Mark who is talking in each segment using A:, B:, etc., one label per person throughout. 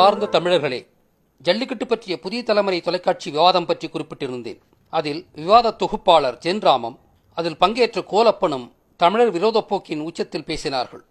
A: அன்பார்ந்த தமிழர்களே, ஜல்லிக்கட்டு பற்றிய புதிய தலைமுறை தொலைக்காட்சி விவாதம் பற்றி குறிப்பிட்டிருந்தேன். அதில் விவாத தொகுப்பாளர் ஜென்ராமம், அதில் பங்கேற்ற கோலப்பனும் தமிழர் விரோத போக்கின் உச்சத்தில் பேசினார்கள்.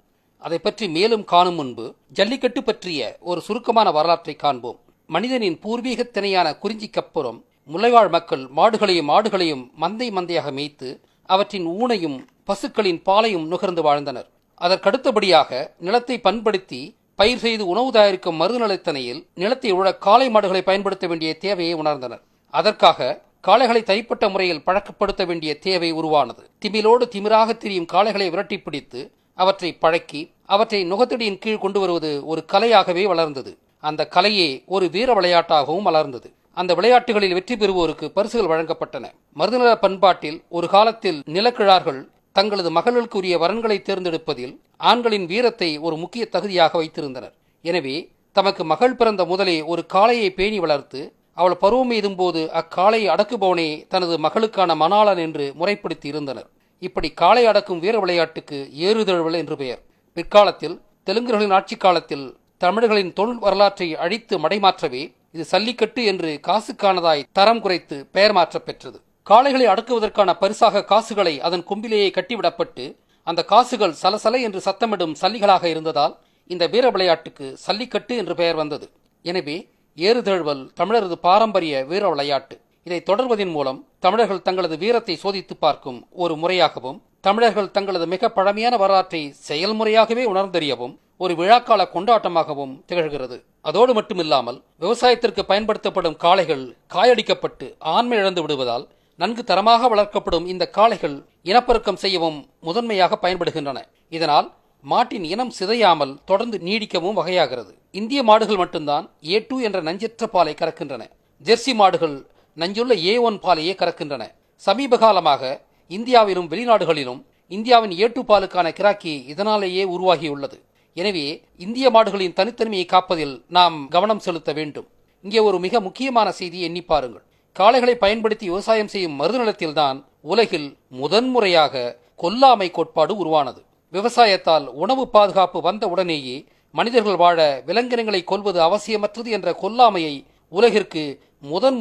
A: அதை பற்றி மேலும் காணும் முன்பு ஜல்லிக்கட்டு பற்றிய ஒரு சுருக்கமான வரலாற்றை காண்போம். மனிதனின் பூர்வீக திணையான குறிஞ்சிக்கப்புறம் முல்லைவாழ் மக்கள் மாடுகளையும் ஆடுகளையும் மந்தை மந்தையாக மேய்த்து அவற்றின் ஊனையும் பசுக்களின் பாலையும் நுகர்ந்து வாழ்ந்தனர். அதற்கடுத்தபடியாக நிலத்தை பண்படுத்தி பயிர் செய்து உணவு தயாரிக்கும் மருதுநிலைத்தனையில் நிலத்தை உழ காளை மாடுகளை பயன்படுத்த வேண்டிய தேவையை உணர்ந்தனர். அதற்காக காளைகளை தனிப்பட்ட முறையில் பழக்கப்படுத்த வேண்டிய தேவை உருவானது. திமிலோடு திமிராக திரியும் காளைகளை விரட்டி பிடித்து அவற்றை பழக்கி அவற்றை நுகத்தடியின் கீழ் கொண்டு வருவது ஒரு கலையாகவே வளர்ந்தது. அந்த கலையே ஒரு வீர விளையாட்டாகவும் வளர்ந்தது. அந்த விளையாட்டுகளில் வெற்றி பெறுவோருக்கு பரிசுகள் வழங்கப்பட்டன. மருதுநில பண்பாட்டில் ஒரு காலத்தில் நிலக்கிழார்கள் தங்களது மகளுக்குரிய வரன்களை தேர்ந்தெடுப்பதில் ஆண்களின் வீரத்தை ஒரு முக்கிய தகுதியாக வைத்திருந்தனர். எனவே தமக்கு மகள் பிறந்த முதலே ஒரு காளையை பேணி வளர்த்து அவள் பருவம் எய்தும் போது அக்காளையை அடக்குபவனே தனது மகளுக்கான மணாளன் என்று முறைப்படுத்தி இருந்தனர். இப்படி காளை அடக்கும் வீர விளையாட்டுக்கு ஏறுதழுவல் என்று பெயர். பிற்காலத்தில் தெலுங்கர்களின் ஆட்சி காலத்தில் தமிழர்களின் தொல் வரலாற்றை அழித்து மடைமாற்றவே இது சல்லிக்கட்டு என்று காசுக்கானதாய் தரம் குறைத்து பெயர் மாற்ற பெற்றது. காளைகளை அடக்குவதற்கான பரிசாக காசுகளை அதன் கொம்பிலேயே கட்டிவிடப்பட்டு அந்த காசுகள் சலசல என்று சத்தமிடும் சல்லிகளாக இருந்ததால் இந்த வீர விளையாட்டுக்கு சல்லிக்கட்டு என்று பெயர் வந்தது. எனவே ஏறுதழுவல் தமிழரது பாரம்பரிய வீர விளையாட்டு. இதை தொடர்வதன் மூலம் தமிழர்கள் தங்களது வீரத்தை சோதித்து பார்க்கும் ஒரு முறையாகவும், தமிழர்கள் தங்களது மிக பழமையான வரலாற்றை செயல்முறையாகவே உணர்ந்தறியவும் ஒரு விழாக்கால கொண்டாட்டமாகவும் திகழ்கிறது. அதோடு மட்டுமில்லாமல் விவசாயத்திற்கு பயன்படுத்தப்படும் காளைகள் காயடிக்கப்பட்டு ஆண்மை இழந்து விடுவதால் நன்கு தரமாக வளர்க்கப்படும் இந்த காளைகள் இனப்பெருக்கம் செய்யவும் முதன்மையாக பயன்படுகின்றன. இதனால் மாட்டின் இனம் சிதையாமல் தொடர்ந்து நீடிக்கவும் வகையாகிறது. இந்திய மாடுகள் மட்டும்தான் A2 என்ற நஞ்சற்ற பாலை கறக்கின்றன. ஜெர்சி மாடுகள் நஞ்சுள்ள A1 பாலையே கறக்கின்றன. சமீப காலமாக இந்தியாவிலும் வெளிநாடுகளிலும் இந்தியாவின் A2 பாலுக்கான கிராக்கி இதனாலேயே உருவாகியுள்ளது. எனவே இந்திய மாடுகளின் தனித்தன்மையை காப்பதில் நாம் கவனம் செலுத்த வேண்டும். இங்கே ஒரு மிக முக்கியமான செய்தியை எண்ணி பாருங்கள். காளைகளை பயன்படுத்தி விவசாயம் செய்யும் மருதுநிலத்தில்தான் உலகில் முதன்முறையாக கொல்லாமை கோட்பாடு உருவானது. விவசாயத்தால் உணவு பாதுகாப்பு வந்த உடனேயே மனிதர்கள் வாழ விலங்கினங்களை கொல்வது அவசியமற்றது என்ற கொல்லாமையை உலகிற்கு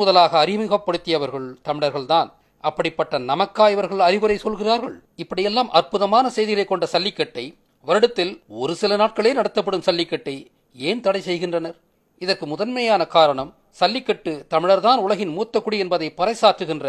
A: முதலாக அறிமுகப்படுத்தியவர்கள் தமிழர்கள்தான். அப்படிப்பட்ட நமக்கா இவர்கள் அறிவுரை சொல்கிறார்கள்? இப்படியெல்லாம் அற்புதமான செய்திகளை கொண்ட சல்லிக்கட்டை, வருடத்தில் ஒரு சில நாட்களே நடத்தப்படும் சல்லிக்கட்டை ஏன் தடை செய்கின்றனர்? இதற்கு முதன்மையான காரணம் சல்லிக்கட்டு தமிழர்தான் உலகின் மூத்த குடி என்பதை பறைசாற்றுகின்ற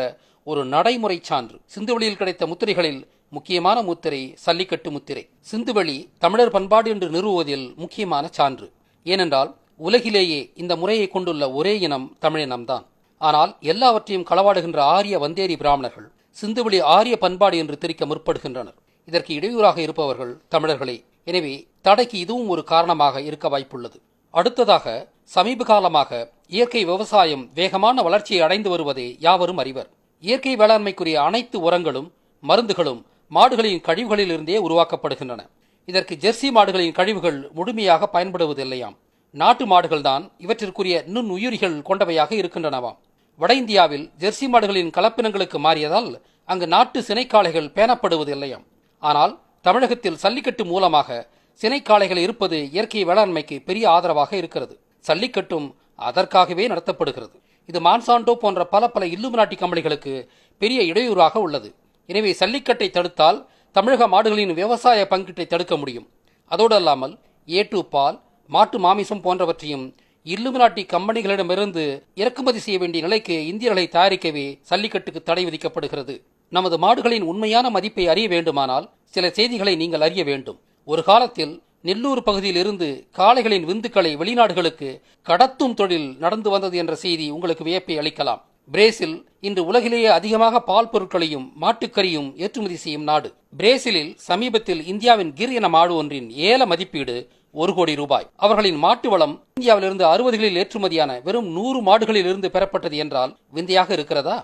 A: ஒரு நடைமுறை சான்று. சிந்துவெளியில் கிடைத்த முத்திரைகளில் முக்கியமான முத்திரை சல்லிக்கட்டு முத்திரை. சிந்துவெளி தமிழர் பண்பாடு என்று நிறுவுவதில் முக்கியமான சான்று. ஏனென்றால் உலகிலேயே இந்த முறையை கொண்டுள்ள ஒரே இனம் தமிழினம்தான். ஆனால் எல்லாவற்றையும் களவாடுகின்ற ஆரிய வந்தேரி பிராமணர்கள் சிந்துவெளி ஆரிய பண்பாடு என்று திரிக்க முற்படுகின்றனர். இதற்கு இடையூறாக இருப்பவர்கள் தமிழர்களே. எனவே தடைக்கு இதுவும் ஒரு காரணமாக இருக்க வாய்ப்புள்ளது. அடுத்ததாக, சமீப காலமாக இயற்கை விவசாயம் வேகமான வளர்ச்சியை அடைந்து வருவதை யாவரும் அறிவர். இயற்கை வேளாண்மைக்குரிய அனைத்து உரங்களும் மருந்துகளும் மாடுகளின் கழிவுகளில் இருந்தே உருவாக்கப்படுகின்றன. இதற்கு ஜெர்சி மாடுகளின் கழிவுகள் முழுமையாக பயன்படுவதில்லையாம். நாட்டு மாடுகள்தான் இவற்றிற்குரிய நுண்ணுயிரிகள் கொண்டவையாக இருக்கின்றனவாம். வட இந்தியாவில் ஜெர்சி மாடுகளின் கலப்பினங்களுக்கு மாறியதால் அங்கு நாட்டு சினைக்காளைகள் பேணப்படுவதில்லையாம். ஆனால் தமிழகத்தில் சல்லிக்கட்டு மூலமாக சினைக்காளைகள் இருப்பது இயற்கை வேளாண்மைக்கு பெரிய ஆதரவாக இருக்கிறது. சல்லிக்கட்டும் அதற்காகவே நடத்தப்படுகிறது. இது மான்சாண்டோ போன்ற பல இல்லுமினாட்டி கம்பெனிகளுக்கு பெரிய இடையூறாக உள்ளது. எனவே சல்லிக்கட்டை தடுத்தால் தமிழக மாடுகளின் விவசாய பங்கீட்டை தடுக்க முடியும். அதோடு அல்லாமல் A2 பால், மாட்டு மாமிசம் போன்றவற்றையும் இல்லுமினாட்டி கம்பெனிகளிடமிருந்து இறக்குமதி செய்ய வேண்டிய நிலைக்கு இந்தியர்களை தயாரிக்கவே சல்லிக்கட்டுக்கு தடை விதிக்கப்படுகிறது. நமது மாடுகளின் உண்மையான மதிப்பை அறிய வேண்டுமானால் சில செய்திகளை நீங்கள் அறிய வேண்டும். ஒரு காலத்தில் நெல்லூர் பகுதியில் இருந்து காளைகளின் விந்துக்களை வெளிநாடுகளுக்கு கடத்தும் தொழில் நடந்து வந்தது என்ற செய்தி உங்களுக்கு வியப்பை அளிக்கலாம். பிரேசில் இன்று உலகிலேயே அதிகமாக பால் பொருட்களையும் மாட்டுக்கறியும் ஏற்றுமதி செய்யும் நாடு. பிரேசிலில் சமீபத்தில் இந்தியாவின் கிர் என மாடு ஒன்றின் ஏல மதிப்பீடு 1 கோடி ரூபாய். அவர்களின் மாட்டு வளம் இந்தியாவிலிருந்து 60களில் ஏற்றுமதியான வெறும் 100 மாடுகளில் இருந்து பெறப்பட்டது என்றால் விந்தையாக இருக்கிறதா?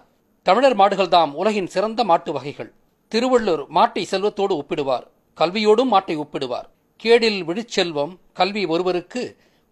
A: தமிழர் மாடுகள் தாம் உலகின் சிறந்த மாட்டு வகைகள். திருவள்ளுவர் மாட்டை செல்வத்தோடு ஒப்பிடுவார், கல்வியோடும் மாட்டை ஒப்பிடுவார். கேடில் விழுச்செல்வம் கல்வி ஒருவருக்கு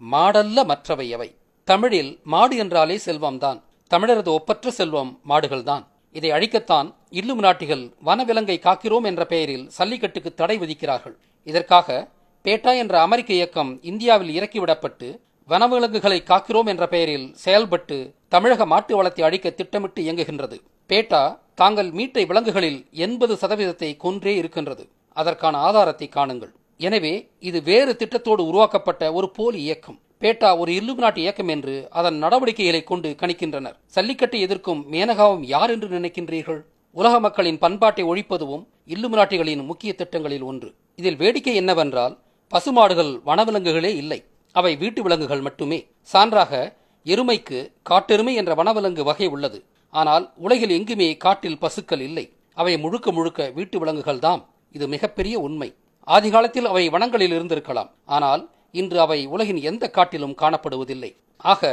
A: மாடல்ல மற்றவை எவை. தமிழில் மாடு என்றாலே செல்வம்தான். தமிழரது ஒப்பற்ற செல்வம் மாடுகள்தான். இதை அழிக்கத்தான் இல்லுமினாட்டிகள் வனவிலங்கை காக்கிறோம் என்ற பெயரில் சல்லிக்கட்டுக்கு தடை விதிக்கிறார்கள். இதற்காக பேட்டா என்ற அமெரிக்க இயக்கம் இந்தியாவில் இறக்கிவிடப்பட்டு வனவிலங்குகளை காக்கிறோம் என்ற பெயரில் செயல்பட்டு தமிழக மாட்டு வளத்தை அழிக்க திட்டமிட்டு இயங்குகின்றது. பேட்டா தாங்கள் மீட்ட விலங்குகளில் 80% கொன்றே இருக்கின்றது. அதற்கான ஆதாரத்தை காணுங்கள். எனவே இது வேறு திட்டத்தோடு உருவாக்கப்பட்ட ஒரு போலி இயக்கம். பேட்டா ஒரு இல்லுமினாட்டி இயக்கம் என்று அதன் நடவடிக்கைகளை கொண்டு கணிக்கின்றனர். சல்லிக்கட்டை எதிர்க்கும் மேனகாவும் யார் என்று நினைக்கின்றீர்கள்? உலக மக்களின் பண்பாட்டை ஒழிப்பதுவும் இல்லுமினாட்டிகளின் முக்கிய திட்டங்களில் ஒன்று. இதில் வேடிக்கை என்னவென்றால், பசுமாடுகள் வனவிலங்குகளே இல்லை, அவை வீட்டு விலங்குகள் மட்டுமே. சான்றாக எருமைக்கு காட்டெருமை என்ற வனவிலங்கு வகை உள்ளது. ஆனால் உலகில் எங்குமே காட்டில் பசுக்கள் இல்லை. அவை முழுக்க முழுக்க வீட்டு விலங்குகள் தான். இது மிகப்பெரிய உண்மை. ஆதி காலத்தில் அவை வனங்களில் இருந்திருக்கலாம். ஆனால் இன்று அவை உலகின் எந்த காட்டிலும் காணப்படுவதில்லை. ஆக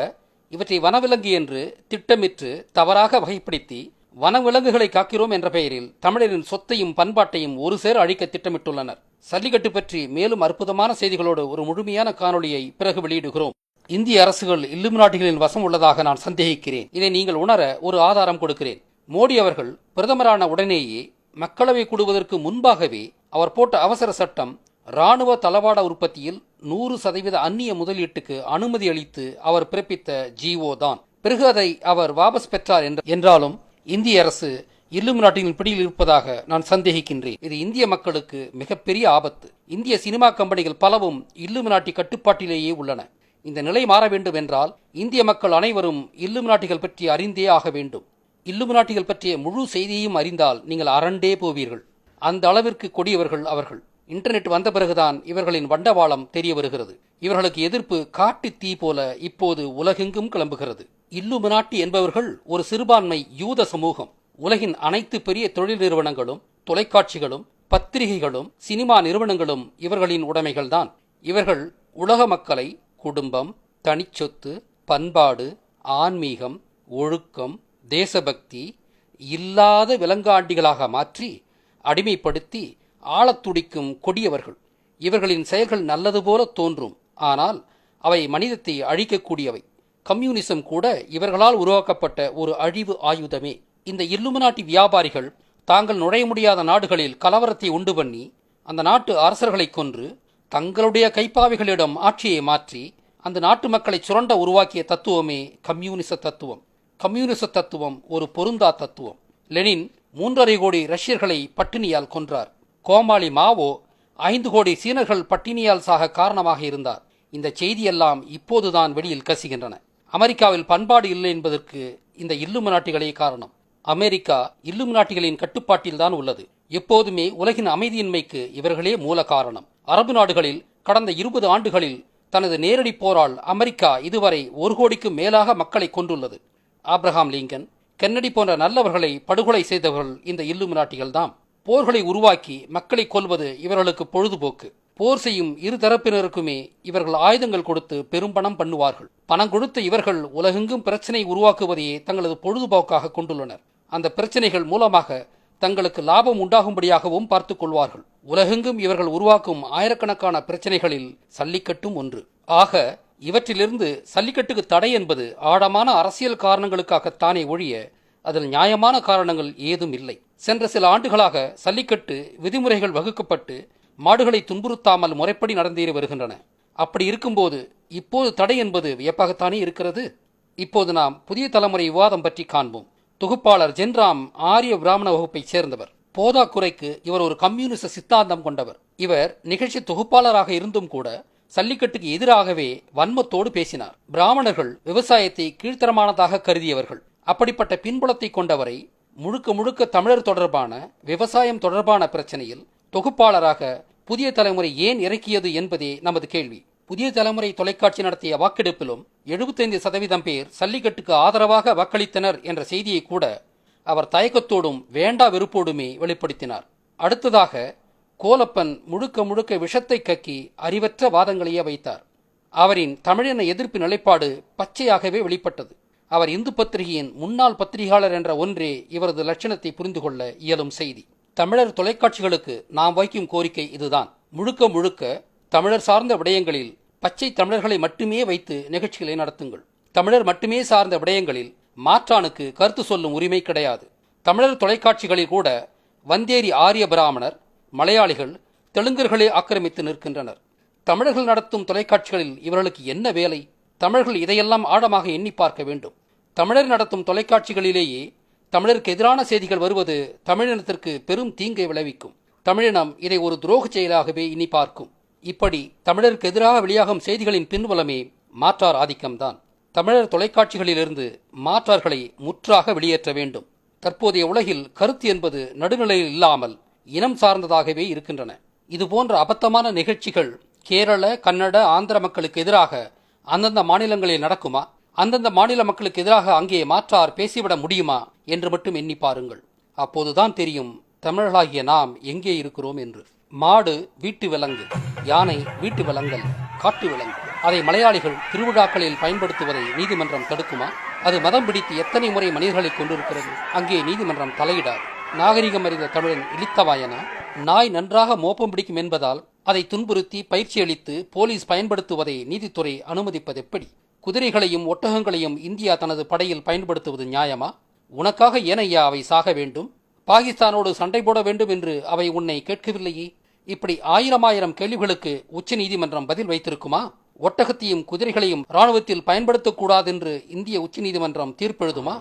A: இவற்றை வனவிலங்கு என்று திட்டமிட்டு தவறாக வகைப்படுத்தி வனவிலங்குகளை காக்கிறோம் என்ற பெயரில் தமிழரின் சொத்தையும் பண்பாட்டையும் ஒரு சேர அழிக்க திட்டமிட்டுள்ளனர். சல்லிக்கட்டு பற்றி மேலும் அற்புதமான செய்திகளோடு ஒரு முழுமையான காணொளியை பிறகு வெளியிடுகிறோம். இந்திய அரசுகள் இல்லுமினாட்டிகளின் வசம் உள்ளதாக நான் சந்தேகிக்கிறேன். இதை நீங்கள் உணர ஒரு ஆதாரம் கொடுக்கிறேன். மோடி அவர்கள் பிரதமரான உடனேயே மக்களவை கூடுவதற்கு முன்பாகவே அவர் போட்ட அவசர சட்டம் இராணுவ தளவாட உற்பத்தியில் 100% அந்நிய முதலீட்டுக்கு அனுமதி அளித்து அவர் பிறப்பித்த ஜிஓ தான். பிறகு அதை அவர் வாபஸ் பெற்றார் என்றாலும் இந்திய அரசு இல்லுமினாட்டியின் பிடியில் இருப்பதாக நான் சந்தேகிக்கின்றேன். இது இந்திய மக்களுக்கு மிகப்பெரிய ஆபத்து. இந்திய சினிமா கம்பெனிகள் பலவும் இல்லுமினாட்டி கட்டுப்பாட்டிலேயே உள்ளன. இந்த நிலை மாற வேண்டும் என்றால் இந்திய மக்கள் அனைவரும் இல்லுமினாட்டிகள் பற்றி அறிந்தே ஆக வேண்டும். இல்லுமினாட்டிகள் பற்றிய முழு செய்தியையும் அறிந்தால் நீங்கள் அரண்டே போவீர்கள். அந்த அளவிற்கு கொடியவர்கள் அவர்கள். இன்டர்நெட் வந்த பிறகுதான் இவர்களின் வண்டவாளம் தெரிய வருகிறது. இவர்களுக்கு எதிர்ப்பு காட்டு தீ போல இப்போது உலகெங்கும் கிளம்புகிறது. இல்லுமினாட்டி என்பவர்கள் ஒரு சிறுபான்மை யூத சமூகம். உலகின் அனைத்து பெரிய தொழில் நிறுவனங்களும், தொலைக்காட்சிகளும், பத்திரிகைகளும், சினிமா நிறுவனங்களும் இவர்களின் உடைமைகள்தான். இவர்கள் உலக மக்களை குடும்பம், தனிச்சொத்து, பண்பாடு, ஆன்மீகம், ஒழுக்கம், தேசபக்தி இல்லாத விலங்காண்டிகளாக மாற்றி அடிமைப்படுத்தி ஆளத்துடிக்கும் கொடியவர்கள். இவர்களின் செயல்கள் நல்லது போல தோன்றும், ஆனால் அவை மனிதத்தை அழிக்கக்கூடியவை. கம்யூனிசம் கூட இவர்களால் உருவாக்கப்பட்ட ஒரு அழிவு ஆயுதமே. இந்த இல்லுமினாட்டி வியாபாரிகள் தாங்கள் நுழைய முடியாத நாடுகளில் கலவரத்தை உண்டு பண்ணி அந்த நாட்டு அரசர்களை கொன்று தங்களுடைய கைப்பாவைகளிடம் ஆட்சியை மாற்றி அந்த நாட்டு மக்களை சுரண்ட உருவாக்கிய தத்துவமே கம்யூனிச தத்துவம். கம்யூனிச தத்துவம் ஒரு பொருந்தா தத்துவம். லெனின் 3.5 கோடி ரஷ்யர்களை பட்டினியால் கொன்றார். கோமாளி மாவோ 5 கோடி சீனர்கள் பட்டினியால் சாக காரணமாக இருந்தார். இந்த செய்தியெல்லாம் இப்போதுதான் வெளியில் கசிகின்றன. அமெரிக்காவில் பண்பாடு இல்லை என்பதற்கு இந்த இல்லுமினாட்டிகளே காரணம். அமெரிக்கா இல்லுமினாட்டிகளின் கட்டுப்பாட்டில் தான் உள்ளது. எப்போதுமே உலகின் அமைதியின்மைக்கு இவர்களே மூல காரணம். அரபு நாடுகளில் கடந்த 20 ஆண்டுகளில் தனது நேரடி போரால் அமெரிக்கா இதுவரை 1 கோடிக்கும் மேலாக மக்களை கொன்றுள்ளது. ஆப்ரஹாம் லிங்கன், கென்னடி போன்ற நல்லவர்களை படுகொலை செய்தவர்கள் இந்த இல்லுமினாட்டிகள் தான். போர்களை உருவாக்கி மக்களை கொல்வது இவர்களுக்கு பொழுதுபோக்கு. போர் செய்யும் இரு தரப்பினருக்குமே இவர்கள் ஆயுதங்கள் கொடுத்து பெரும்பணம் பண்ணுவார்கள். பணம் கொடுத்த இவர்கள் உலகெங்கும் பிரச்சனை உருவாக்குவதையே தங்களது பொழுதுபோக்காக கொண்டுள்ளனர். அந்த பிரச்சனைகள் மூலமாக தங்களுக்கு லாபம் உண்டாகும்படியாகவும் பார்த்துக் கொள்வார்கள். உலகெங்கும் இவர்கள் உருவாக்கும் ஆயிரக்கணக்கான பிரச்சனைகளில் சல்லிக்கட்டும் ஒன்று. ஆக இவற்றிலிருந்து சல்லிக்கட்டுக்கு தடை என்பது ஆழமான அரசியல் காரணங்களுக்காகத்தானே ஒழிய அதில் நியாயமான காரணங்கள் ஏதும் இல்லை. சென்ற சில ஆண்டுகளாக சல்லிக்கட்டு விதிமுறைகள் வகுக்கப்பட்டு மாடுகளை துன்புறுத்தாமல் முறைப்படி நடந்தேறி வருகின்றன. அப்படி இருக்கும்போது இப்போது தடை என்பது வியப்பாகத்தானே இருக்கிறது. இப்போது நாம் புதிய தலைமுறை விவாதம் பற்றி காண்போம். தொகுப்பாளர் ஜென்ராம் ஆரிய பிராமண வகுப்பைச் சேர்ந்தவர். போதாக்குறைக்கு இவர் ஒரு கம்யூனிச சித்தாந்தம் கொண்டவர். இவர் நிகழ்ச்சி தொகுப்பாளராக இருந்தும் கூட சல்லிக்கட்டுக்கு எதிராகவே வன்மத்தோடு பேசினார். பிராமணர்கள் விவசாயத்தை கீழ்த்தரமானதாக கருதியவர்கள். அப்படிப்பட்ட பின்புலத்தை கொண்டவரை முழுக்க முழுக்க தமிழர் தொடர்பான விவசாயம் தொடர்பான பிரச்சனையில் தொகுப்பாளராக புதிய தலைமுறை ஏன் இறக்கியது என்பதே நமது கேள்வி. புதிய தலைமுறை தொலைக்காட்சி நடத்திய வாக்கெடுப்பிலும் 75% பேர் சல்லிக்கட்டுக்கு ஆதரவாக வாக்களித்தனர் என்ற செய்தியை கூட அவர் தயக்கத்தோடும் வேண்டா வெறுப்போடுமே வெளிப்படுத்தினார். அடுத்ததாக கோலப்பன் முழுக்க முழுக்க விஷத்தை கக்கி அறிவற்ற வாதங்களையே வைத்தார். அவரின் தமிழின எதிர்ப்பு நிலைப்பாடு பச்சையாகவே வெளிப்பட்டது. அவர் இந்து பத்திரிகையின் முன்னாள் பத்திரிகையாளர் என்ற ஒன்றே இவரது லட்சணத்தை புரிந்து கொள்ள இயலும் செய்தி. தமிழர் தொலைக்காட்சிகளுக்கு நாம் வைக்கும் கோரிக்கை இதுதான். முழுக்க முழுக்க தமிழர் சார்ந்த விடயங்களில் பச்சை தமிழர்களை மட்டுமே வைத்து நிகழ்ச்சிகளை நடத்துங்கள். தமிழர் மட்டுமே சார்ந்த விடயங்களில் மாற்றானுக்கு கருத்து சொல்லும் உரிமை கிடையாது. தமிழர் தொலைக்காட்சிகளில் கூட வந்தேரி ஆரிய பிராமணர், மலையாளிகள், தெலுங்கர்களே ஆக்கிரமித்து நிற்கின்றனர். தமிழர்கள் நடத்தும் தொலைக்காட்சிகளில் இவர்களுக்கு என்ன வேலை? தமிழர்கள் இதையெல்லாம் ஆழமாக எண்ணி பார்க்க வேண்டும். தமிழர் நடத்தும் தொலைக்காட்சிகளிலேயே தமிழருக்கு எதிரான செய்திகள் வருவது தமிழினத்திற்கு பெரும் தீங்கை விளைவிக்கும். தமிழினம் இதை ஒரு துரோக செயலாகவே எண்ணி பார்க்கும். இப்படி தமிழருக்கு எதிராக வெளியாகும் செய்திகளின் பின்புலமே மாற்றார் ஆதிக்கம்தான். தமிழர் தொலைக்காட்சிகளிலிருந்து மாற்றார்களை முற்றாக வெளியேற்ற வேண்டும். தற்போதைய உலகில் கருத்து என்பது நடுநிலையில் இல்லாமல் இனம் சார்ந்ததாகவே இருக்கின்றன. இதுபோன்ற அபத்தமான நிகழ்ச்சிகள் கேரள, கன்னட, ஆந்திர மக்களுக்கு எதிராக அந்தந்த மாநிலங்களில் நடக்குமா? அந்தந்த மாநில மக்களுக்கு எதிராக அங்கே மாற்றார் பேசிவிட முடியுமா என்று மட்டும் எண்ணி பாருங்கள். அப்போதுதான் தெரியும் தமிழர்களாகிய நாம் எங்கே இருக்கிறோம் என்று. மாடு வீட்டு விலங்கு, யானை வீட்டு விலங்கல், காட்டு விலங்கு. அதை மலையாளிகள் திருவிழாக்களில் பயன்படுத்துவதை நீதிமன்றம் தடுக்குமா? அது மதம் பிடித்து எத்தனை முறை மனிதர்களை கொண்டிருக்கிறது. அங்கே நீதிமன்றம் தலையிடாது. நாகரிகம் அறிந்த தமிழன் இளித்தவாயனா? நாய் நன்றாக மோப்பம் பிடிக்கும் என்பதால் அதை துன்புறுத்தி பயிற்சி அளித்து போலீஸ் பயன்படுத்துவதை நீதித்துறை அனுமதிப்பது எப்படி? குதிரைகளையும் ஒட்டகங்களையும் இந்தியா தனது படையில் பயன்படுத்துவது நியாயமா? உனக்காக ஏனையா அவை சாக வேண்டும்? பாகிஸ்தானோடு சண்டை போட வேண்டும் என்று அவை உன்னை கேட்கவில்லையே. இப்படி ஆயிரம் கேள்விகளுக்கு உச்ச நீதிமன்றம் பதில் வைத்திருக்குமா? ஒட்டகத்தையும் குதிரைகளையும் இராணுவத்தில் பயன்படுத்தக்கூடாது என்று இந்திய உச்ச நீதிமன்றம் தீர்ப்பெழுதுமா?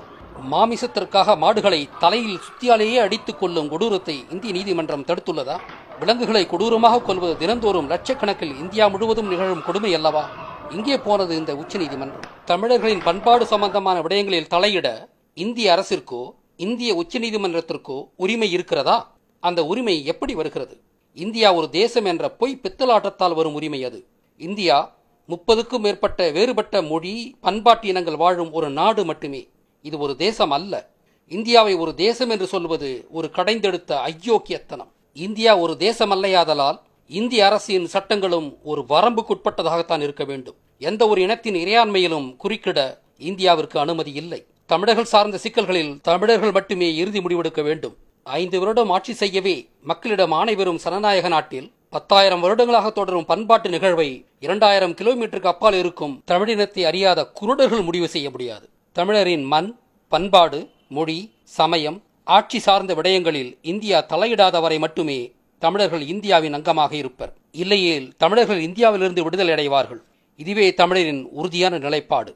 A: மாமிசத்திற்காக மாடுகளை தலையில் சுத்தியாலேயே அடித்துக் கொள்ளும் கொடூரத்தை இந்திய நீதிமன்றம் தடுத்துள்ளதா? விலங்குகளை கொடூரமாக கொள்வது தினந்தோறும் லட்சக்கணக்கில் இந்தியா முழுவதும் நிகழும் கொடுமை அல்லவா? இங்கே போனது இந்த உச்ச நீதிமன்றம். தமிழர்களின் பண்பாடு சம்பந்தமான விடயங்களில் தலையிட இந்திய அரசிற்கோ இந்திய உச்ச நீதிமன்றத்திற்கோ உரிமை இருக்கிறதா? அந்த உரிமை எப்படி வருகிறது? இந்தியா ஒரு தேசம் என்ற பொய் பித்தலாட்டத்தால் வரும் உரிமை அது. இந்தியா 30க்கும் மேற்பட்ட வேறுபட்ட மொழி, பண்பாட்டு இனங்கள் வாழும் ஒரு நாடு மட்டுமே. இது ஒரு தேசம் அல்ல. இந்தியாவை ஒரு தேசம் என்று சொல்வது ஒரு கடைந்தெடுத்த அயோக்கியத்தனம். இந்தியா ஒரு தேசம் அல்லையாதலால் இந்திய அரசின் சட்டங்களும் ஒரு வரம்புக்குட்பட்டதாகத்தான் இருக்க வேண்டும். எந்த ஒரு இனத்தின் இறையாண்மையிலும் குறுக்கிட இந்தியாவிற்கு அனுமதி இல்லை. தமிழர்கள் சார்ந்த சிக்கல்களில் தமிழர்கள் மட்டுமே இறுதி முடிவெடுக்க வேண்டும். 5 வருடம் ஆட்சி செய்யவே மக்களிடம் ஆணை பெறும் சனநாயக நாட்டில் 10,000 வருடங்களாக தொடரும் பண்பாட்டு நிகழ்வை 2000 கிலோமீட்டருக்கு அப்பால் இருக்கும் தமிழினத்தை அறியாத குருடர்கள் முடிவு செய்ய முடியாது. தமிழரின் மண், பண்பாடு, மொழி, சமயம், ஆட்சி சார்ந்த விடயங்களில் இந்தியா தலையிடாத வரை மட்டுமே தமிழர்கள் இந்தியாவின் அங்கமாக இருப்பர். இல்லையேல் தமிழர்கள் இந்தியாவிலிருந்து விடுதலை அடைவார்கள். இதுவே தமிழரின் உறுதியான நிலைப்பாடு.